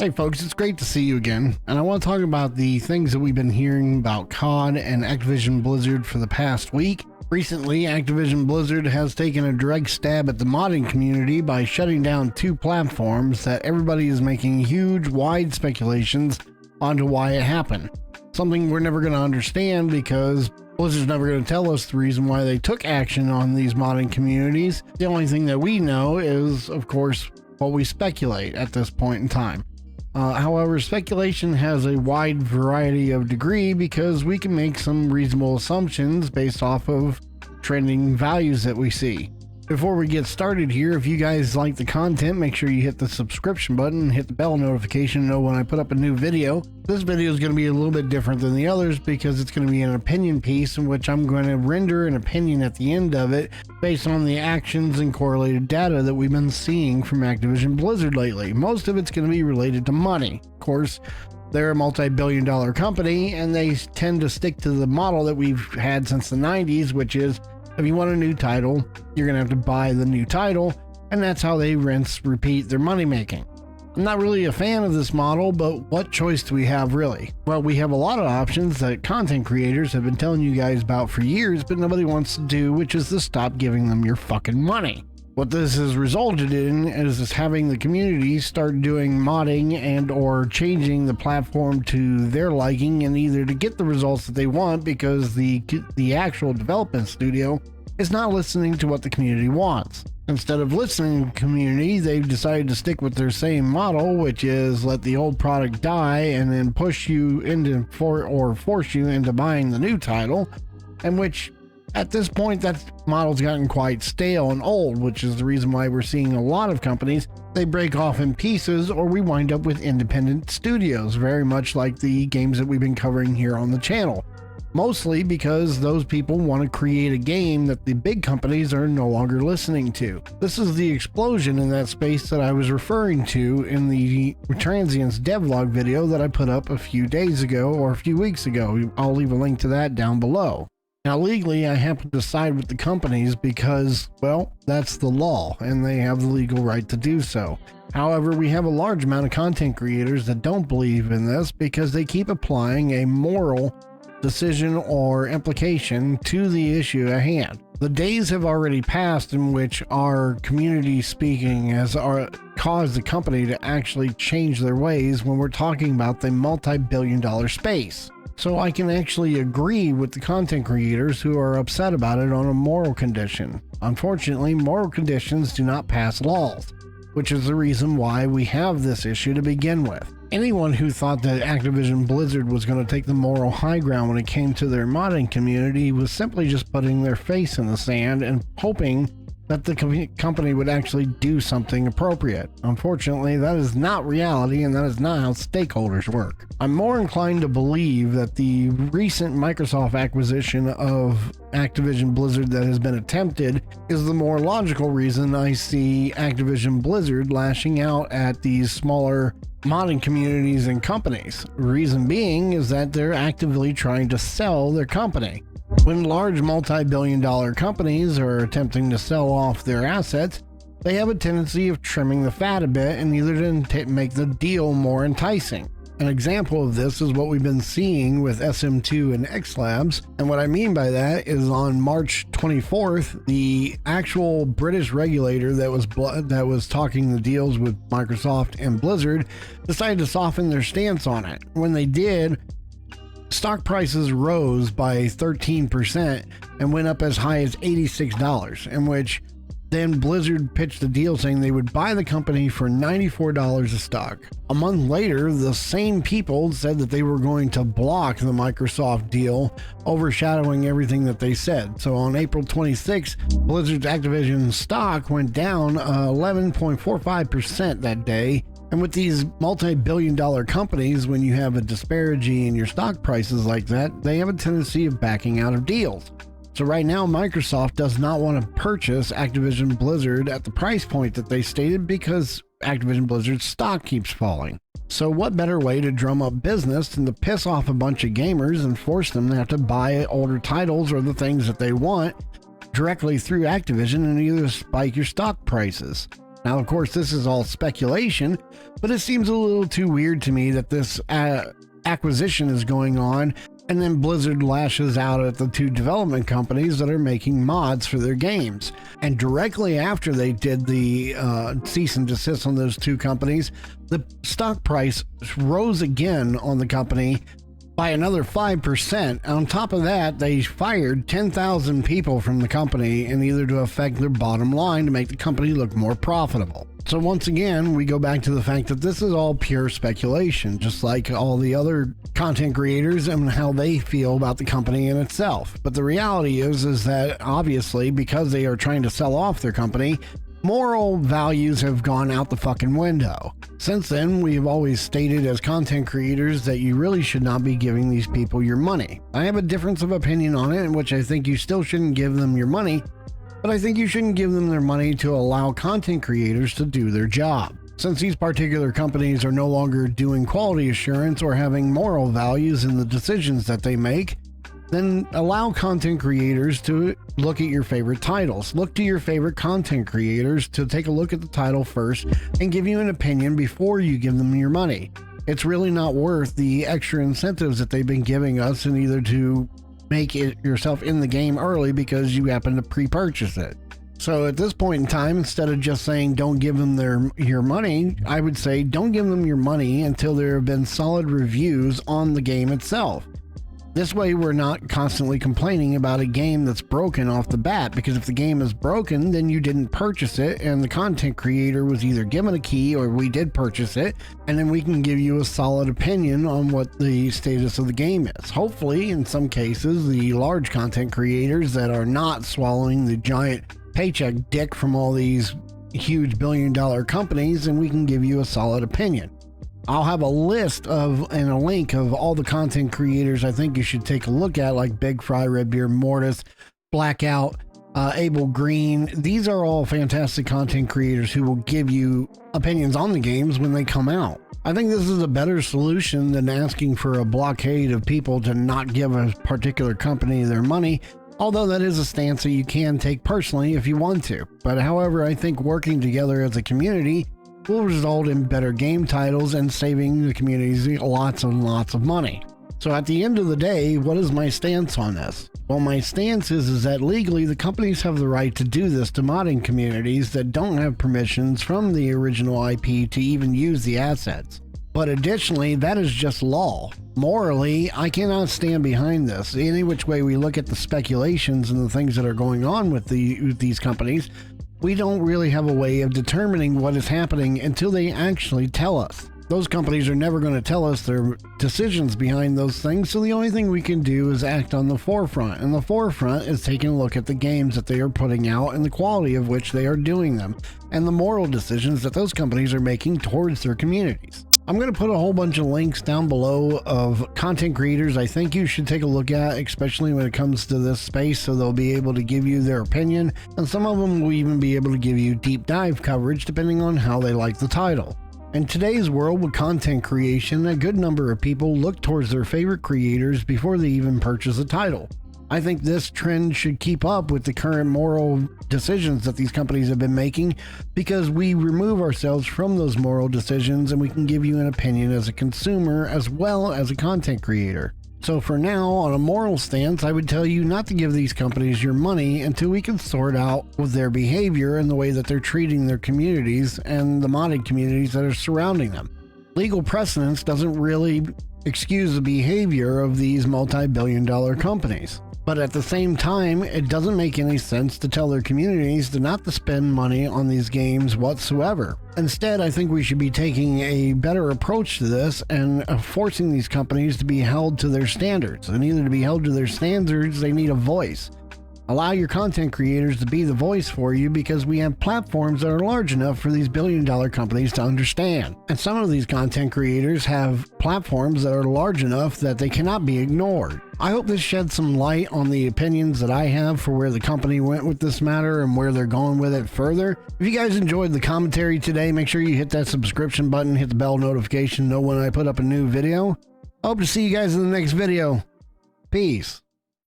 Hey folks, it's great to see you again, and I want to talk about the things that we've been hearing about COD and Activision Blizzard for the past week. Recently, Activision Blizzard has taken a direct stab at the modding community by shutting down two platforms that everybody is making huge, wide speculations onto why it happened. Something we're never going to understand because Blizzard's never going to tell us the reason why they took action on these modding communities. The only thing that we know is, of course, what we speculate at this point in time. However, speculation has a wide variety of degree because we can make some reasonable assumptions based off of trending values that we see. Before we get started here, if you guys like the content, make sure you hit the subscription button and hit the bell notification to know when I put up a new video. This video is going to be a little bit different than the others because it's going to be an opinion piece in which I'm going to render an opinion at the end of it based on the actions and correlated data that we've been seeing from Activision Blizzard lately. Most of it's going to be related to money. Of course, they're a multi-billion-dollar company and they tend to stick to the model that we've had since the 90s, which is if you want a new title, you're going to have to buy the new title, and that's how they rinse, repeat their money making. I'm not really a fan of this model, but what choice do we have really? Well, we have a lot of options that content creators have been telling you guys about for years, but nobody wants to do, which is to stop giving them your fucking money. What this has resulted in is having the community start doing modding and or changing the platform to their liking, and either to get the results that they want because the actual development studio is not listening to what the community wants. Instead of listening to the community, they've decided to stick with their same model, which is let the old product die and then push you into force you into buying the new title, and which at this point, that model's gotten quite stale and old, which is the reason why we're seeing a lot of companies, they break off in pieces or we wind up with independent studios, very much like the games that we've been covering here on the channel. Mostly because those people want to create a game that the big companies are no longer listening to. This is the explosion in that space that I was referring to in the Transients devlog video that I put up a few days ago or a few weeks ago. I'll leave a link to that down below. Now, legally, I have to side with the companies because, well, that's the law, and they have the legal right to do so. However, we have a large amount of content creators that don't believe in this because they keep applying a moral decision or implication to the issue at hand. The days have already passed in which our community speaking has caused the company to actually change their ways when we're talking about the multi-billion-dollar space. So I can actually agree with the content creators who are upset about it on a moral condition. Unfortunately, moral conditions do not pass laws, which is the reason why we have this issue to begin with. Anyone who thought that Activision Blizzard was going to take the moral high ground when it came to their modding community was simply just putting their face in the sand and hoping that the company would actually do something appropriate. Unfortunately, that is not reality and that is not how stakeholders work. I'm more inclined to believe that the recent Microsoft acquisition of Activision Blizzard that has been attempted is the more logical reason I see Activision Blizzard lashing out at these smaller modding communities and companies. Reason being is that they're actively trying to sell their company. When large multi-billion-dollar companies are attempting to sell off their assets, they have a tendency of trimming the fat a bit in either to make the deal more enticing. An example of this is what we've been seeing with SM2 and X Labs, and what I mean by that is on March 24th, the actual British regulator that was talking the deals with Microsoft and Blizzard decided to soften their stance on it. When they did, stock prices rose by 13% and went up as high as $86, in which then Blizzard pitched a deal saying they would buy the company for $94 a stock. A month later, the same people said that they were going to block the Microsoft deal, overshadowing everything that they said. So on April 26th, Blizzard's Activision stock went down 11.45% that day. And with these multi-billion-dollar companies, when you have a disparity in your stock prices like that, they have a tendency of backing out of deals. So right now, Microsoft does not want to purchase Activision Blizzard at the price point that they stated because Activision Blizzard's stock keeps falling. So what better way to drum up business than to piss off a bunch of gamers and force them to have to buy older titles or the things that they want directly through Activision and either spike your stock prices. Now, of course, this is all speculation, but it seems a little too weird to me that this acquisition is going on, and then Blizzard lashes out at the two development companies that are making mods for their games. And directly after they did the cease and desist on those two companies, the stock price rose again on the company by another 5%. On top of that, they fired 10,000 people from the company in either to affect their bottom line to make the company look more profitable. So once again, we go back to the fact that this is all pure speculation, just like all the other content creators and how they feel about the company in itself. But the reality is that obviously, because they are trying to sell off their company, moral values have gone out the fucking window. Since then, we have always stated as content creators that you really should not be giving these people your money. I have a difference of opinion on it, in which I think you still shouldn't give them your money, but I think you shouldn't give them their money to allow content creators to do their job. Since these particular companies are no longer doing quality assurance or having moral values in the decisions that they make, then allow content creators to look at your favorite titles. Look to your favorite content creators to take a look at the title first and give you an opinion before you give them your money. It's really not worth the extra incentives that they've been giving us in either to make it yourself in the game early because you happen to pre-purchase it. So at this point in time, instead of just saying don't give them your money, I would say don't give them your money until there have been solid reviews on the game itself. This way we're not constantly complaining about a game that's broken off the bat, because if the game is broken, then you didn't purchase it and the content creator was either given a key or we did purchase it, and then we can give you a solid opinion on what the status of the game is. Hopefully, in some cases, the large content creators that are not swallowing the giant paycheck dick from all these huge billion-dollar companies, and we can give you a solid opinion. I'll have a list of and a link of all the content creators I think you should take a look at, like Big Fry, Redbeard, Mortis, Blackout, Abel Green. These are all fantastic content creators who will give you opinions on the games when they come out. I think this is a better solution than asking for a blockade of people to not give a particular company their money, although that is a stance that you can take personally if you want to. But however, I think working together as a community will result in better game titles and saving the communities lots and lots of money. So at the end of the day, what is my stance on this? Well, my stance is that legally the companies have the right to do this to modding communities that don't have permissions from the original IP to even use the assets. But additionally, that is just law. Morally, I cannot stand behind this. Any which way we look at the speculations and the things that are going on with these companies, we don't really have a way of determining what is happening until they actually tell us. Those companies are never going to tell us their decisions behind those things, so the only thing we can do is act on the forefront. And the forefront is taking a look at the games that they are putting out and the quality of which they are doing them, and the moral decisions that those companies are making towards their communities. I'm going to put a whole bunch of links down below of content creators I think you should take a look at, especially when it comes to this space, so they'll be able to give you their opinion, and some of them will even be able to give you deep dive coverage depending on how they like the title. In today's world with content creation, a good number of people look towards their favorite creators before they even purchase a title. I think this trend should keep up with the current moral decisions that these companies have been making, because we remove ourselves from those moral decisions and we can give you an opinion as a consumer as well as a content creator. So for now, on a moral stance, I would tell you not to give these companies your money until we can sort out with their behavior and the way that they're treating their communities and the modded communities that are surrounding them. Legal precedence doesn't really excuse the behavior of these multi-billion-dollar companies. But at the same time, it doesn't make any sense to tell their communities to not to spend money on these games whatsoever. Instead, I think we should be taking a better approach to this and forcing these companies to be held to their standards. And either to be held to their standards, they need a voice. Allow your content creators to be the voice for you, because we have platforms that are large enough for these billion-dollar companies to understand. And some of these content creators have platforms that are large enough that they cannot be ignored. I hope this sheds some light on the opinions that I have for where the company went with this matter and where they're going with it further. If you guys enjoyed the commentary today, make sure you hit that subscription button, hit the bell notification, know when I put up a new video. I hope to see you guys in the next video. Peace.